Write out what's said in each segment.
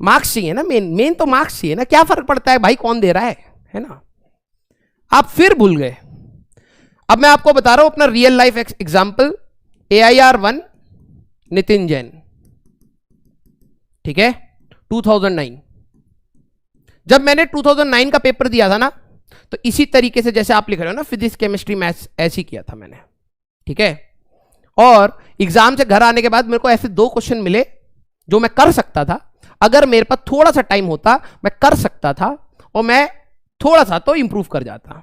Marks चाहिए ना, main तो मार्क्स चाहिए ना, क्या फर्क पड़ता है भाई कौन दे रहा है ना। आप फिर भूल गए। अब मैं आपको बता रहा हूं अपना real life example, AIR-1 Nitin Jain, ठीक है, 2009। जब मैंने 2009 का पेपर दिया था ना, तो इसी तरीके से जैसे आप लिख रहे हो ना, फिजिक्स केमिस्ट्री मैथ्स, ऐसे ही किया था मैंने, ठीक है। और एग्जाम से घर आने के बाद मेरे को ऐसे 2 क्वेश्चन मिले जो मैं कर सकता था, अगर मेरे पास थोड़ा सा टाइम होता मैं कर सकता था और मैं थोड़ा सा तो इंप्रूव कर जाता।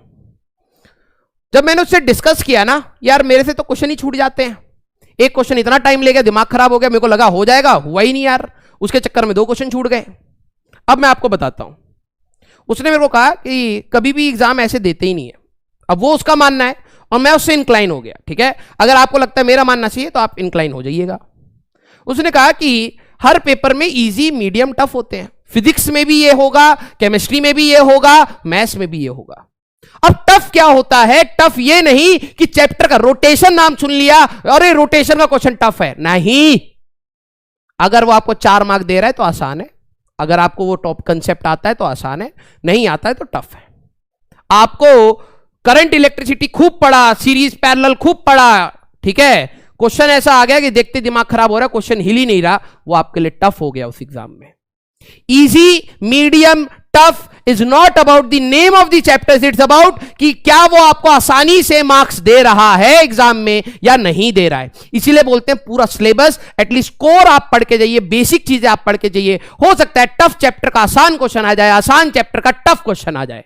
जब मैंने उससे डिस्कस किया ना, यार मेरे से तो क्वेश्चन ही छूट जाते हैं, एक क्वेश्चन इतना टाइम ले गया, दिमाग खराब हो गया, मेरे को लगा हो जाएगा, हुआ ही नहीं यार, उसके चक्कर में 2 क्वेश्चन छूट गए। अब मैं आपको बताता हूं, उसने मेरे को कहा कि कभी भी एग्जाम ऐसे देते ही नहीं है। अब वो उसका मानना है और मैं उससे इंक्लाइन हो गया, ठीक है। अगर आपको लगता है मेरा मानना चाहिए तो आप इंक्लाइन हो जाइएगा। उसने कहा कि हर पेपर में इजी, मीडियम, टफ होते हैं। फिजिक्स में भी ये होगा, केमिस्ट्री में भी ये होगा, मैथ्स में भी ये होगा। अब टफ क्या होता है? टफ ये नहीं कि चैप्टर का रोटेशन नाम सुन लिया, अरे रोटेशन का क्वेश्चन टफ है, नहीं। अगर वो आपको 4 मार्क दे रहा है तो आसान है, अगर आपको वो टॉप कंसेप्ट आता है तो आसान है, नहीं आता है तो टफ है। आपको करंट इलेक्ट्रिसिटी खूब पढ़ा, सीरीज पैरेलल खूब पढ़ा, ठीक है, क्वेश्चन ऐसा आ गया कि देखते दिमाग खराब हो रहा है, क्वेश्चन हिल ही नहीं रहा, वो आपके लिए टफ हो गया उस एग्जाम में। Easy, medium, tough is not about the name of the chapters, it's about कि क्या वो आपको आसानी से मार्क्स दे रहा है एग्जाम में या नहीं दे रहा है। इसीलिए बोलते हैं पूरा सिलेबस, एटलीस्ट कोर आप पढ़ के जाइए, बेसिक चीजें आप पढ़ के जाइए। हो सकता है टफ चैप्टर का आसान क्वेश्चन आ जाए, आसान चैप्टर का टफ क्वेश्चन आ जाए।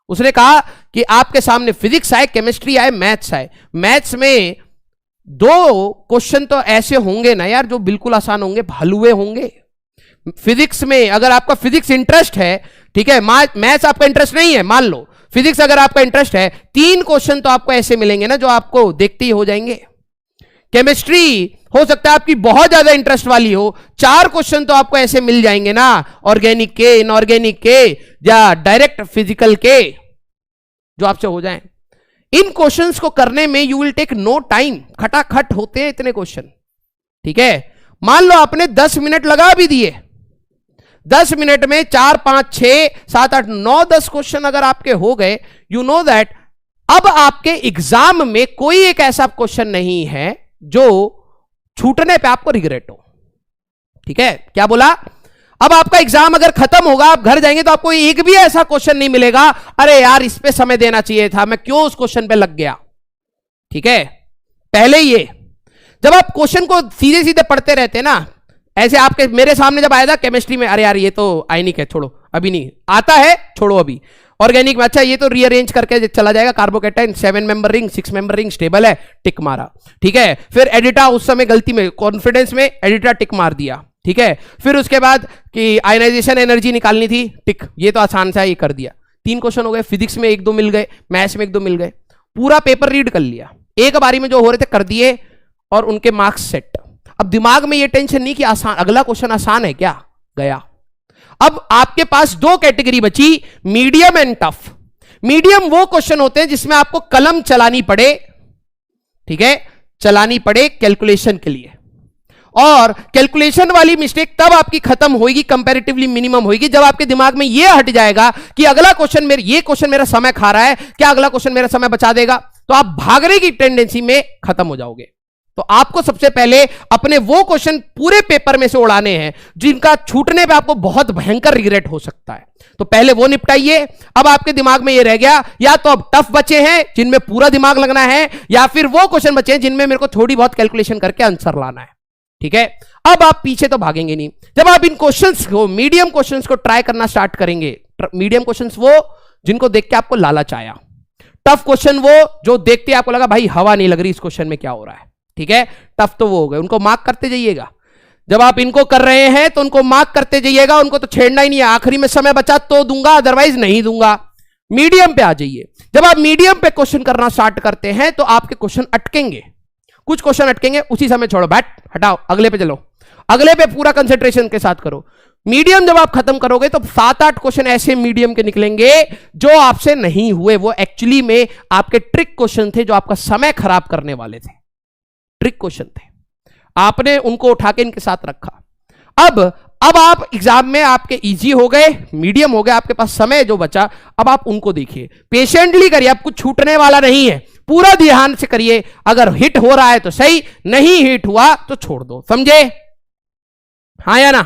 उसने कहा कि आपके सामने फिजिक्स आए, केमिस्ट्री आए, मैथ्स आए, मैथ्स में 2 क्वेश्चन तो ऐसे होंगे ना यार जो बिल्कुल आसान होंगे, हलवे होंगे। फिजिक्स में अगर आपका फिजिक्स इंटरेस्ट है, ठीक है, मैथ्स आपका इंटरेस्ट नहीं है, मान लो फिजिक्स अगर आपका इंटरेस्ट है, 3 क्वेश्चन तो आपको ऐसे मिलेंगे ना जो आपको देखते ही हो जाएंगे। केमिस्ट्री हो सकता है आपकी बहुत ज्यादा इंटरेस्ट वाली हो, 4 क्वेश्चन तो आपको ऐसे मिल जाएंगे ना, ऑर्गेनिक के, इनऑर्गेनिक के या डायरेक्ट फिजिकल के, जो आपसे हो जाएं। इन क्वेश्चंस को करने में you will take no time, खटाखट होते हैं इतने क्वेश्चन, ठीक है। मान लो आपने 10 मिनट लगा भी दिए, 10 मिनट में 4, 5, 6, 7, 8, 9, 10 क्वेश्चन अगर आपके हो गए, यू नो दैट अब आपके एग्जाम में कोई एक ऐसा क्वेश्चन नहीं है जो छूटने पे आपको रिग्रेट हो, ठीक है। क्या बोला? अब आपका एग्जाम अगर खत्म होगा, आप घर जाएंगे तो आपको एक भी ऐसा क्वेश्चन नहीं मिलेगा, अरे यार इस पे समय देना चाहिए था, मैं क्यों उस क्वेश्चन पे लग गया, ठीक है। पहले ये जब आप क्वेश्चन को सीधे सीधे पढ़ते रहते ना, ऐसे आपके मेरे सामने जब आया था केमिस्ट्री में, अरे यार ये तो आयनिक है, छोड़ो अभी नहीं आता है, छोड़ो अभी। ऑर्गेनिक में अच्छा ये तो रीअरेंज करके चला जाएगा, carbocation 7 member ring, 6 member ring stable है, टिक मारा, ठीक है। फिर एडिटा उस समय गलती में कॉन्फिडेंस में एडिटा टिक मार दिया, ठीक है। फिर उसके बाद कि आयनाइजेशन एनर्जी निकालनी थी, टिक, ये तो आसान सा, ये कर दिया। 3 क्वेश्चन हो गए, फिजिक्स में 1-2 मिल गए, मैथ्स में 1-2 मिल गए, पूरा पेपर रीड कर लिया, एक बारी में जो हो रहे थे कर दिए और उनके मार्क्स सेट। अब दिमाग में ये टेंशन नहीं कि आसान, अगला क्वेश्चन आसान है क्या, गया। अब आपके पास 2 कैटेगरी बची, मीडियम एंड टफ। मीडियम वो क्वेश्चन होते हैं जिसमें आपको कलम चलानी पड़े, ठीक है, चलानी पड़े कैलकुलेशन के लिए, और कैलकुलेशन वाली मिस्टेक तब आपकी खत्म होगी, कंपैरेटिवली मिनिमम होगी, जब आपके दिमाग में यह हट जाएगा कि अगला क्वेश्चन ये क्वेश्चन मेरा समय खा रहा है, क्या अगला क्वेश्चन मेरा समय बचा देगा, तो आप भागने की टेंडेंसी में खत्म हो जाओगे। तो आपको सबसे पहले अपने वो क्वेश्चन पूरे पेपर में से उड़ाने हैं जिनका छूटने पे आपको बहुत भयंकर रिग्रेट हो सकता है, तो पहले वो निपटाइए। अब आपके दिमाग में ये रह गया, या तो अब टफ बचे हैं जिनमें पूरा दिमाग लगना है, या फिर वो क्वेश्चन बचे हैं जिनमें मेरे को थोड़ी बहुत कैलकुलेशन करके आंसर लाना है, ठीक है। अब आप पीछे तो भागेंगे नहीं। जब आप इन क्वेश्चंस को, मीडियम क्वेश्चंस को ट्राई करना स्टार्ट करेंगे, मीडियम क्वेश्चंस वो जिनको देख के आपको लालच आया, टफ क्वेश्चन वो जो देखते आपको लगा भाई हवा नहीं लग रही इस क्वेश्चन में, क्या हो रहा है, ठीक है। टफ तो वो हो गए, उनको मार्क करते जाइएगा। जब आप इनको कर रहे हैं तो उनको मार्क करते जाइएगा, उनको तो छेड़ना ही नहीं है, आखिरी में समय बचा तो दूंगा, अदरवाइज नहीं दूंगा। मीडियम पे आ जाइए। जब आप मीडियम पे क्वेश्चन करना स्टार्ट करते हैं तो आपके क्वेश्चन अटकेंगे, कुछ क्वेश्चन अटकेंगे, उसी समय छोड़ो, बैठ हटाओ, अगले पे चलो, अगले पे पूरा कंसेंट्रेशन के साथ करो। मीडियम जब आप खत्म करोगे तो 7-8 क्वेश्चन ऐसे मीडियम के निकलेंगे जो आपसे नहीं हुए, वो एक्चुअली में आपके ट्रिक क्वेश्चन थे जो आपका समय खराब करने वाले थे, ट्रिक क्वेश्चन थे, आपने उनको उठा के इनके साथ रखा। अब अब आप एग्जाम में आपके इजी हो गए, मीडियम हो गए, आपके पास समय जो बचा, अब आप उनको देखिए, पेशेंटली करिए, आप कुछ छूटने वाला नहीं है, पूरा ध्यान से करिए। अगर हिट हो रहा है तो सही, नहीं हिट हुआ तो छोड़ दो, समझे? हाँ या ना?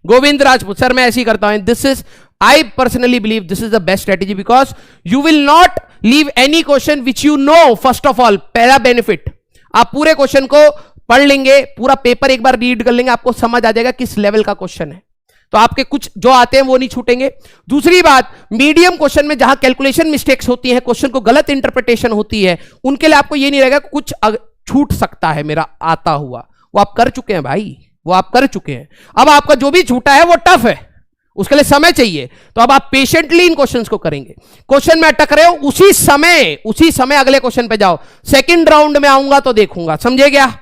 गोविंद राजपूत, सर मैं ऐसे ही करता हूं। This is, I personally believe this is the best strategy, because you will not leave any question which you know. First of all, पहला बेनिफिट, आप पूरे क्वेश्चन को पढ़ लेंगे, पूरा पेपर एक बार रीड कर लेंगे, आपको समझ आ जाएगा किस लेवल का क्वेश्चन है, तो आपके कुछ जो आते हैं वो नहीं छूटेंगे। दूसरी बात, मीडियम क्वेश्चन में जहां कैलकुलेशन मिस्टेक्स होती हैं, क्वेश्चन को गलत इंटरप्रिटेशन होती है, उनके लिए आपको ये नहीं रहेगा कुछ छूट सकता है मेरा आता हुआ, वो आप कर चुके हैं भाई, वो आप कर चुके हैं। अब आपका जो भी छूटा है वो टफ है, उसके लिए समय चाहिए, तो अब आप पेशेंटली इन क्वेश्चंस को करेंगे। क्वेश्चन में अटक रहे हो, उसी समय अगले क्वेश्चन पे जाओ। सेकंड राउंड में आऊंगा तो देखूंगा, समझे क्या?